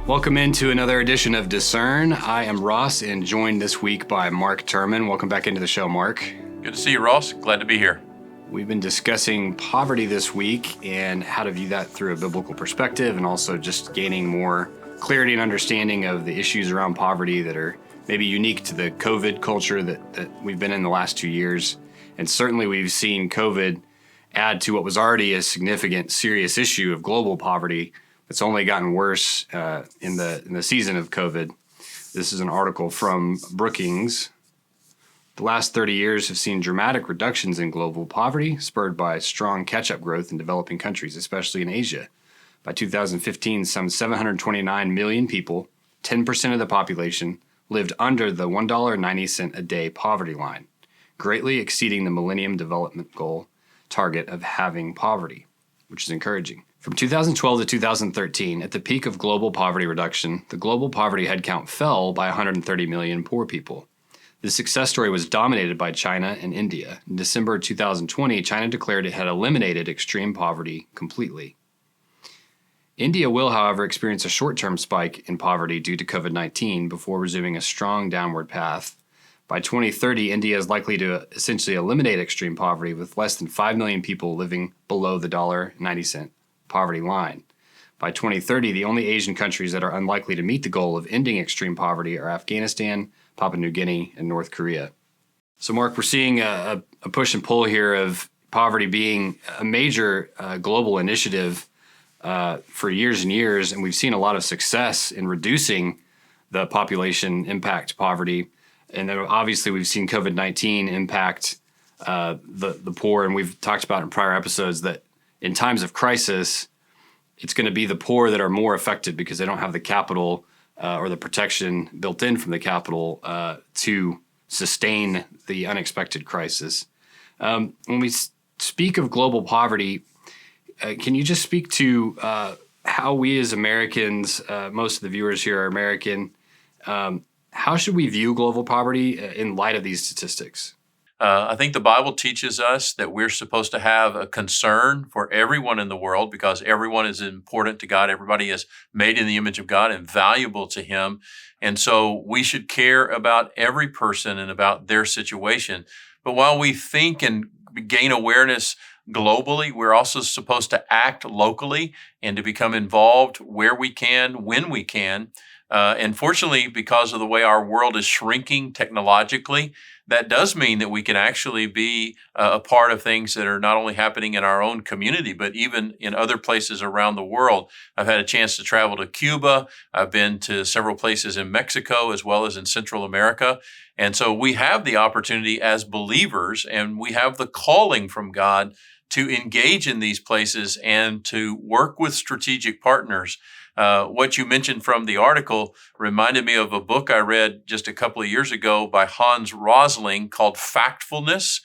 Welcome into another edition of Discern. I am Ross and joined this week by Mark Turman. Welcome back into the show, Mark. Good to see you, Ross. Glad to be here. We've been discussing poverty this week and how to view that through a biblical perspective, and also just gaining more clarity and understanding of the issues around poverty that are maybe unique to the COVID culture that we've been in the last 2 years. And certainly we've seen COVID add to what was already a significant, serious issue of global poverty. It's only gotten worse in the season of COVID. This is an article from Brookings. The last 30 years have seen dramatic reductions in global poverty, spurred by strong catch-up growth in developing countries, especially in Asia. By 2015, some 729 million people, 10% of the population, lived under the $1.90 a day poverty line, greatly exceeding the Millennium Development Goal target of halving poverty, which is encouraging. From 2012 to 2013, at the peak of global poverty reduction, the global poverty headcount fell by 130 million poor people. This success story was dominated by China and India. In December 2020, China declared it had eliminated extreme poverty completely. India will, however, experience a short-term spike in poverty due to COVID-19 before resuming a strong downward path. By 2030, India is likely to essentially eliminate extreme poverty, with less than 5 million people living below the $1.90 poverty line. By 2030, the only Asian countries that are unlikely to meet the goal of ending extreme poverty are Afghanistan, Papua New Guinea, and North Korea. So, Mark, we're seeing a push and pull here of poverty being a major global initiative for years and years, and we've seen a lot of success in reducing the population impact poverty. And then obviously we've seen COVID-19 impact the poor, and we've talked about in prior episodes that in times of crisis, it's going to be the poor that are more affected because they don't have the capital or the protection built in from the capital to sustain the unexpected crisis. When we speak of global poverty, can you just speak to how we as Americans, most of the viewers here are American, how should we view global poverty in light of these statistics? I think the Bible teaches us that we're supposed to have a concern for everyone in the world because everyone is important to God. Everybody is made in the image of God and valuable to Him. And so we should care about every person and about their situation. But while we think and gain awareness globally, we're also supposed to act locally and to become involved where we can, when we can. And fortunately, because of the way our world is shrinking technologically, that does mean that we can actually be a part of things that are not only happening in our own community, but even in other places around the world. I've had a chance to travel to Cuba. I've been to several places in Mexico as well as in Central America. And so we have the opportunity as believers, and we have the calling from God to engage in these places and to work with strategic partners. What you mentioned from the article reminded me of a book I read just a couple of years ago by Hans Rosling called Factfulness.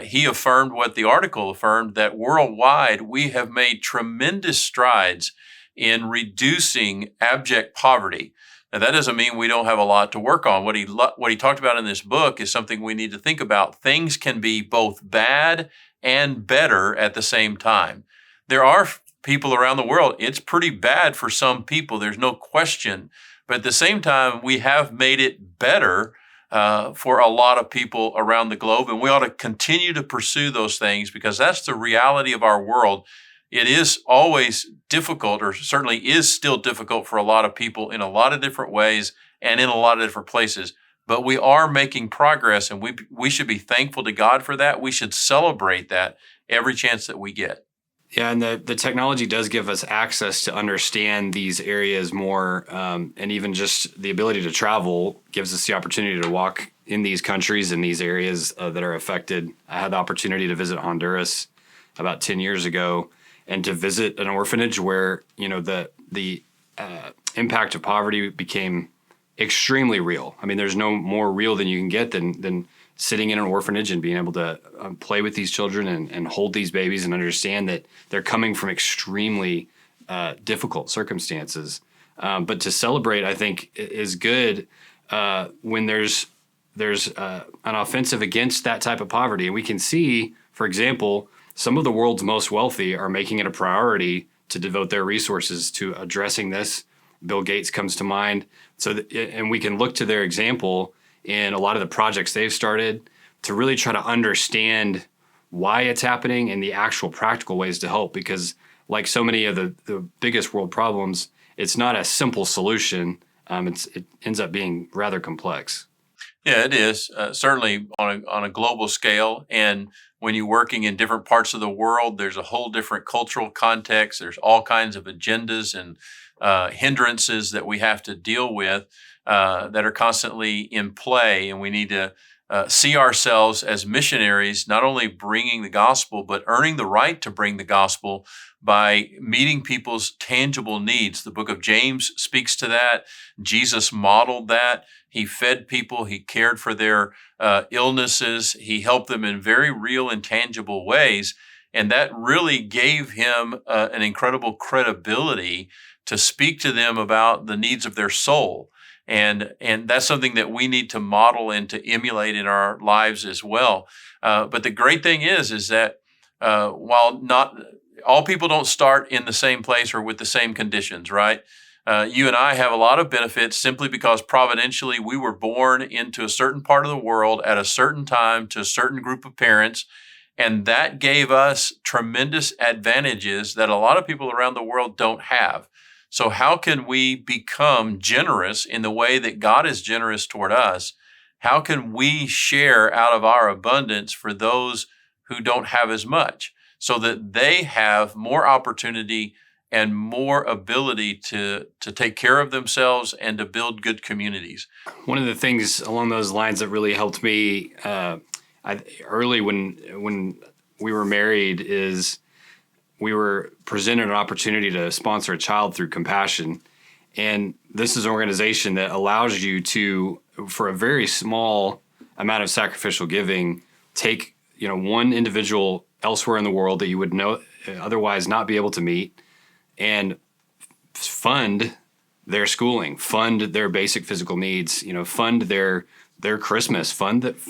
He affirmed what the article affirmed, that worldwide we have made tremendous strides in reducing abject poverty. Now, that doesn't mean we don't have a lot to work on. What he talked about in this book is something we need to think about. Things can be both bad and better at the same time. There are people around the world, it's pretty bad for some people, there's no question. But at the same time, we have made it better for a lot of people around the globe, and we ought to continue to pursue those things because that's the reality of our world. It is always difficult, or certainly is still difficult for a lot of people in a lot of different ways and in a lot of different places. But we are making progress, and we should be thankful to God for that. We should celebrate that every chance that we get. Yeah, and the technology does give us access to understand these areas more, and even just the ability to travel gives us the opportunity to walk in these countries and these areas that are affected. I had the opportunity to visit Honduras about 10 years ago and to visit an orphanage where, you know, the impact of poverty became extremely real. I mean, there's no more real than you can get than sitting in an orphanage and being able to play with these children and hold these babies and understand that they're coming from extremely difficult circumstances. But to celebrate, I think, is good when there's an offensive against that type of poverty. And we can see, for example, some of the world's most wealthy are making it a priority to devote their resources to addressing this Bill Gates comes to mind. And we can look to their example in a lot of the projects they've started to really try to understand why it's happening and the actual practical ways to help. Because like so many of the biggest world problems, it's not a simple solution. It ends up being rather complex. Yeah, it is certainly on a global scale. And when you're working in different parts of the world, there's a whole different cultural context. There's all kinds of agendas and hindrances that we have to deal with that are constantly in play. And we need to see ourselves as missionaries, not only bringing the gospel, but earning the right to bring the gospel by meeting people's tangible needs. The book of James speaks to that. Jesus modeled that. He fed people. He cared for their illnesses. He helped them in very real and tangible ways. And that really gave him an incredible credibility to speak to them about the needs of their soul. And that's something that we need to model and to emulate in our lives as well. But the great thing is that while not all people don't start in the same place or with the same conditions, right? You and I have a lot of benefits simply because providentially we were born into a certain part of the world at a certain time to a certain group of parents. And that gave us tremendous advantages that a lot of people around the world don't have. So how can we become generous in the way that God is generous toward us? How can we share out of our abundance for those who don't have as much so that they have more opportunity and more ability to take care of themselves and to build good communities? One of the things along those lines that really helped me early when we were married is we were presented an opportunity to sponsor a child through Compassion. And this is an organization that allows you to, for a very small amount of sacrificial giving, take one individual elsewhere in the world that you would otherwise not be able to meet and fund their schooling, fund their basic physical needs, fund their Christmas,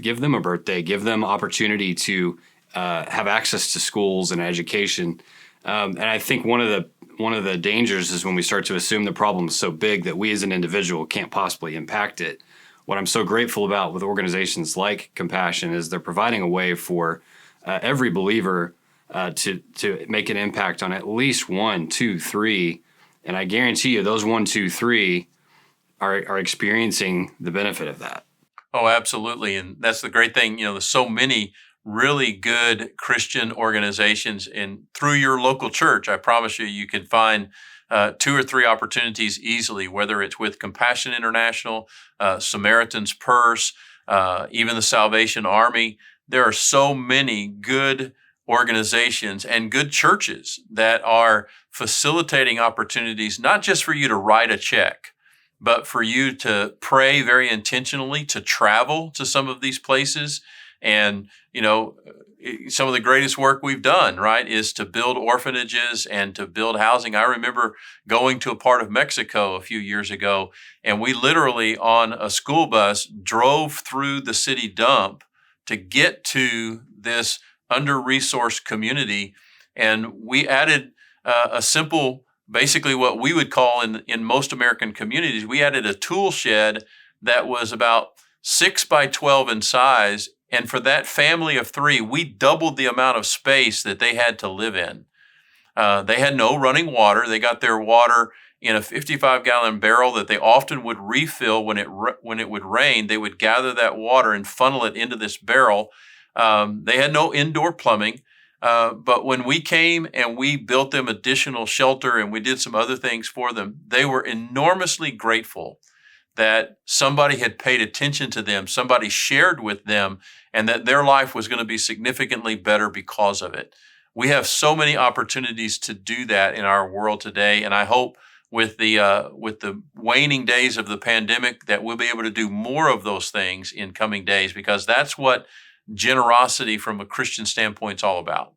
give them a birthday, give them opportunity to have access to schools and education. And I think one of the dangers is when we start to assume the problem is so big that we as an individual can't possibly impact it. What I'm so grateful about with organizations like Compassion is they're providing a way for every believer to make an impact on at least 1, 2, 3. And I guarantee you those 1, 2, 3 are experiencing the benefit of that. Oh, absolutely. And that's the great thing. There's so many really good Christian organizations, and through your local church, I promise you can find 2 or 3 opportunities easily, whether it's with Compassion International, Samaritan's Purse, even the Salvation Army. There are so many good organizations and good churches that are facilitating opportunities, not just for you to write a check, but for you to pray very intentionally, to travel to some of these places. And, some of the greatest work we've done, right, is to build orphanages and to build housing. I remember going to a part of Mexico a few years ago, and we literally on a school bus drove through the city dump to get to this under-resourced community. And we added a simple, basically what we would call in most American communities, we added a tool shed that was about 6 by 12 in size. And for that family of 3, we doubled the amount of space that they had to live in. They had no running water. They got their water in a 55-gallon barrel that they often would refill when it would rain. They would gather that water and funnel it into this barrel. They had no indoor plumbing. But when we came and we built them additional shelter and we did some other things for them, they were enormously grateful that somebody had paid attention to them, somebody shared with them, and that their life was going to be significantly better because of it. We have so many opportunities to do that in our world today, and I hope with the waning days of the pandemic that we'll be able to do more of those things in coming days, because that's what generosity from a Christian standpoint is all about.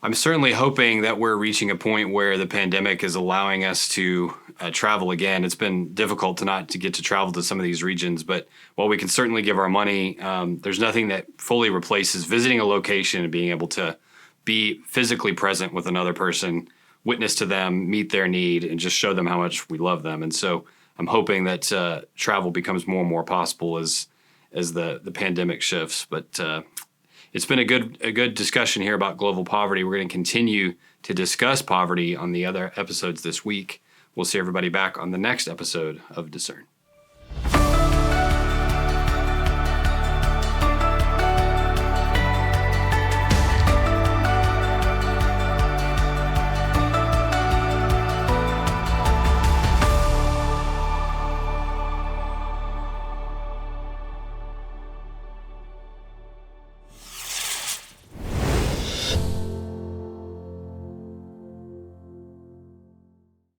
I'm certainly hoping that we're reaching a point where the pandemic is allowing us to travel again. It's been difficult to get to travel to some of these regions, but while we can certainly give our money, there's nothing that fully replaces visiting a location and being able to be physically present with another person witness to them, meet their need, and just show them how much we love them. And so I'm hoping that travel becomes more and more possible as the pandemic shifts. But it's been a good discussion here about global poverty. We're going to continue to discuss poverty on the other episodes this week. We'll see everybody back on the next episode of Discern.